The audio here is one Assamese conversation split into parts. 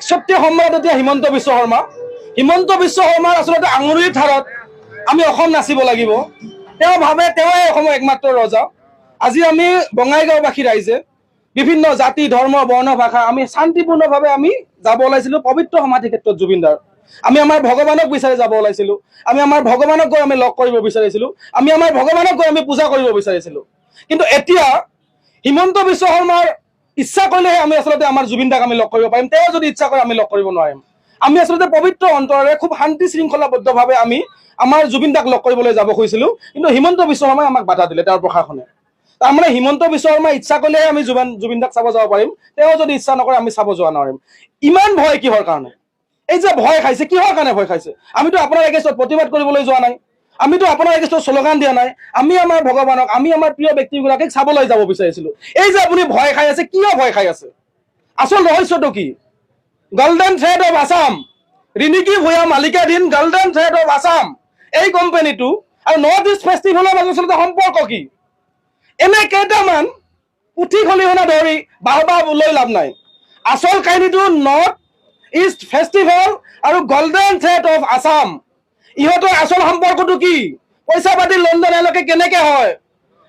একছত্ৰীয় সম্ৰাট এতিয়া হিমন্ত বিশ্ব শৰ্মা। হিমন্ত বিশ্ব শৰ্মাৰ আচলতে আঙুলিৰ ধাৰত আমি অসম নাচিব লাগিব। তেওঁ ভাবে তেওঁই অসমৰ একমাত্ৰ ৰজা। আজি আমি বঙাইগাঁওবাসী ৰাইজে বিভিন্ন জাতি ধৰ্ম বৰ্ণ ভাষা আমি শান্তিপূৰ্ণভাৱে আমি যাব ওলাইছিলোঁ পবিত্ৰ সমাধি ক্ষেত্ৰত জুবিনদাৰ। আমি আমাৰ ভগৱানক বিচাৰি যাব ওলাইছিলোঁ। আমি আমাৰ ভগৱানক গৈ আমি লগ কৰিব বিচাৰিছিলোঁ। আমি আমাৰ ভগৱানক গৈ আমি পূজা কৰিব বিচাৰিছিলোঁ। কিন্তু এতিয়া হিমন্ত বিশ্ব শৰ্মাৰ ইচ্ছা কৰিলেহে আমি আচলতে আমাৰ জুবিনদাক আমি লগ কৰিব পাৰিম। তেওঁ যদি ইচ্ছা কৰে আমি লগ কৰিব নোৱাৰিম। আমি আচলতে পবিত্ৰ অন্তৰেৰে খুব শান্তি শৃংখলাবদ্ধভাৱে আমি আমাৰ জুবিনদাক লগ কৰিবলৈ যাব খুজিছিলোঁ। কিন্তু হিমন্ত বিশ্ব শৰ্মাই আমাক বাধা দিলে, তেওঁৰ প্ৰশাসনে। তাৰমানে হিমন্ত বিশ্ব শৰ্মাই ইচ্ছা কৰিলেহে আমি জুবিনদাক চাব যাব পাৰিম। তেওঁ যদি ইচ্ছা নকৰে আমি চাব যোৱা নোৱাৰিম। ইমান ভয় কিহৰ কাৰণে? এই যে ভয় খাইছে, কিহৰ কাৰণে ভয় খাইছে? আমিতো আপোনাৰ এগেইনষ্টত প্ৰতিবাদ কৰিবলৈ যোৱা নাই। আমিতো আপোনাৰ এগেইনষ্টত শ্লোগান দিয়া নাই। আমি আমাৰ ভগৱানক, আমি আমাৰ প্ৰিয় ব্যক্তিগৰাকীক চাবলৈ যাব বিচাৰিছিলোঁ। এই যে আপুনি ভয় খাই আছে, কিয় ভয় খাই আছে? আচল ৰহস্যটো কি? Golden thread of Assam, Riniki Bhuyan মালিকাধীন গল্ডেন থ্ৰেড অফ আছাম, এই কোম্পানীটো আৰু নৰ্থ ইষ্ট ফেষ্টিভেলৰ মাজত আচলতে সম্পৰ্ক কি? এনে কেইটামান পুথি খলিহনা ধৰি বাহবা লৈ লাভ নাই। আচল কাহিনীটো নৰ্থ ইষ্ট ফেষ্টিভেল আৰু গল্ডেন থ্ৰেড অফ আছাম, ইহঁতৰ আচল সম্পৰ্কটো কি? পইচা পাতি লণ্ডন এওঁলোকে কেনেকে হয়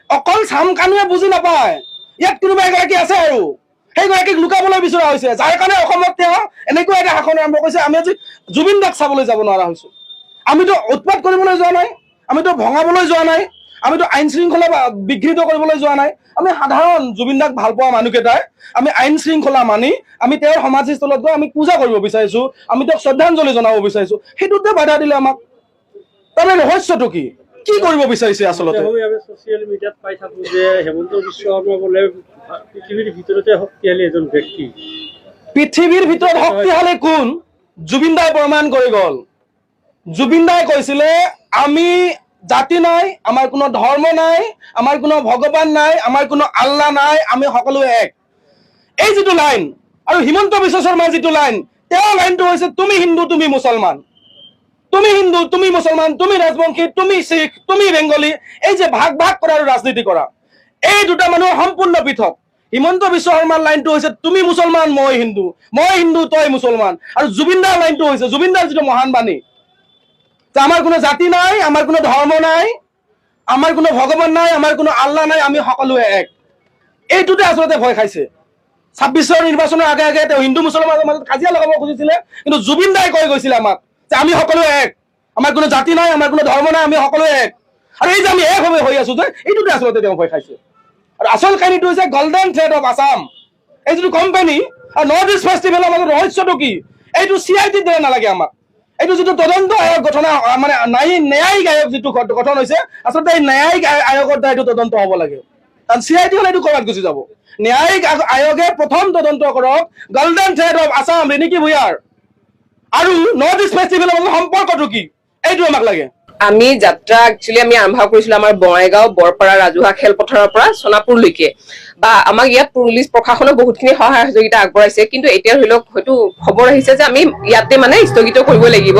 অকল চাম কানুৱে বুজি নাপায়। ইয়াত কোনোবা এগৰাকী আছে আৰু সেইগৰাকীক লুকাবলৈ বিচৰা হৈছে, যাৰ কাৰণে অসমত তেওঁ এনেকুৱা এটা শাসন আৰম্ভ কৰিছে। আমি আজি জুবিনদাক চাবলৈ যাব নোৱাৰা হৈছোঁ। আমিতো উৎপাত কৰিবলৈ যোৱা নাই, আমিতো ভঙাবলৈ যোৱা নাই, আমিতো আইন শৃংখলা বিঘ্নিত কৰিবলৈ যোৱা নাই। আমি সাধাৰণ জুবিনদাক ভাল পোৱা মানুহকেইটাই আমি আইন শৃংখলা মানি আমি তেওঁৰ সমাধিস্থলত গৈ আমি পূজা কৰিব বিচাৰিছোঁ, আমি তেওঁক শ্ৰদ্ধাঞ্জলি জনাব বিচাৰিছোঁ। সেইটোতে বাধা দিলে আমাক। তাৰমানে ৰহস্যটো কি? কি কৰিব বিচাৰিছে আচলতে? ছচিয়েল মিডিয়াত পাই থাকোঁ যে হিমন্ত বিশ্ব শৰ্মা বোলে পৃথিৱীৰ ভিতৰতে শক্তিশালী এজন ব্যক্তি। পৃথিৱীৰ ভিতৰত শক্তিশালী কোন? জুবিনদাই প্ৰমাণ কৰি গ'ল। জুবিনদাই কৈছিলে আমি জাতি নাই, আমাৰ কোনো ধৰ্ম নাই, আমাৰ কোনো ভগৱান নাই, আমাৰ কোনো আল্লাহ নাই, আমি সকলোৱে এক। এই যিটো লাইন আৰু হিমন্ত বিশ্ব শৰ্মাৰ যিটো লাইন, তেওঁৰ লাইনটো হৈছে তুমি হিন্দু তুমি মুছলমান, তুমি হিন্দু তুমি মুছলমান, তুমি ৰাজবংশী তুমি শিখ তুমি বেংগলী। এই যে ভাগ ভাগ কৰা আৰু ৰাজনীতি কৰা, এই দুটা মানুহৰ সম্পূৰ্ণ পৃথক। হিমন্ত বিশ্ব শৰ্মাৰ লাইনটো হৈছে তুমি মুছলমান মই হিন্দু, মই হিন্দু তই মুছলমান। আৰু জুবিনদাৰ লাইনটো হৈছে, জুবিনদাৰ যিটো মহান বাণী যে আমাৰ কোনো জাতি নাই, আমাৰ কোনো ধৰ্ম নাই, আমাৰ কোনো ভগৱান নাই, আমাৰ কোনো আল্লাহ নাই, আমি সকলোৱে এক। এইটোতে আচলতে ভয় খাইছে। 26ৰ নিৰ্বাচনৰ আগে আগে তেওঁ হিন্দু মুছলমানৰ মাজত কাজিয়া লগাব খুজিছিলে, কিন্তু জুবিনদাই কৈ গৈছিলে আমাক যে আমি সকলোৱে এক, আমাৰ কোনো জাতি নাই, আমাৰ কোনো ধৰ্ম নাই, আমি সকলোৱে এক। আৰু এই যে আমি এক হৈ আছো যে এইটোতে আচলতে তেওঁ ভয় খাইছে। আৰু আচল কাহিনীটো হৈছে গল্ডেন থ্ৰেড অফ আছাম, এই যিটো কোম্পানী আৰু নৰ্থ ইষ্ট ফেষ্টিভেলৰ মাজত ৰহস্যটো কি? এইটো CID দিয়া নালাগে আমাক। এইটো যিটো তদন্ত আয়োগ গঠন মানে ন্যায়িক আয়োগ যিটো গঠন হৈছে, আচলতে এই ন্যায়িক আয়োগৰ দ্বাৰা এইটো তদন্ত হ'ব লাগে। কাৰণ CID হ'লে এইটো ক'ৰবাত গুচি যাব। ন্যায়িক আয়োগে প্ৰথম তদন্ত কৰক golden thread of Assam Riniki ভূঞাৰ আৰু নৰ্থ ইষ্ট ফেষ্টিভেলৰ মাজত সম্পৰ্কটো কি, এইটো আমাক লাগে। আমি যাত্ৰা একচুৱেলি আমি আৰম্ভ কৰিছিলো আমাৰ বঙাইগাঁও বৰপাৰা ৰাজহুৱা খেলপথাৰৰ পৰা সোণাপুৰলৈকে, বা আমাক ইয়াত পুলিচ প্ৰশাসনে বহুতখিনি সহায় সহযোগিতা আগবঢ়াইছে। কিন্তু এতিয়া ধৰি লওক হয়তো খবৰ আহিছে যে আমি ইয়াতে মানে স্থগিত কৰিব লাগিব।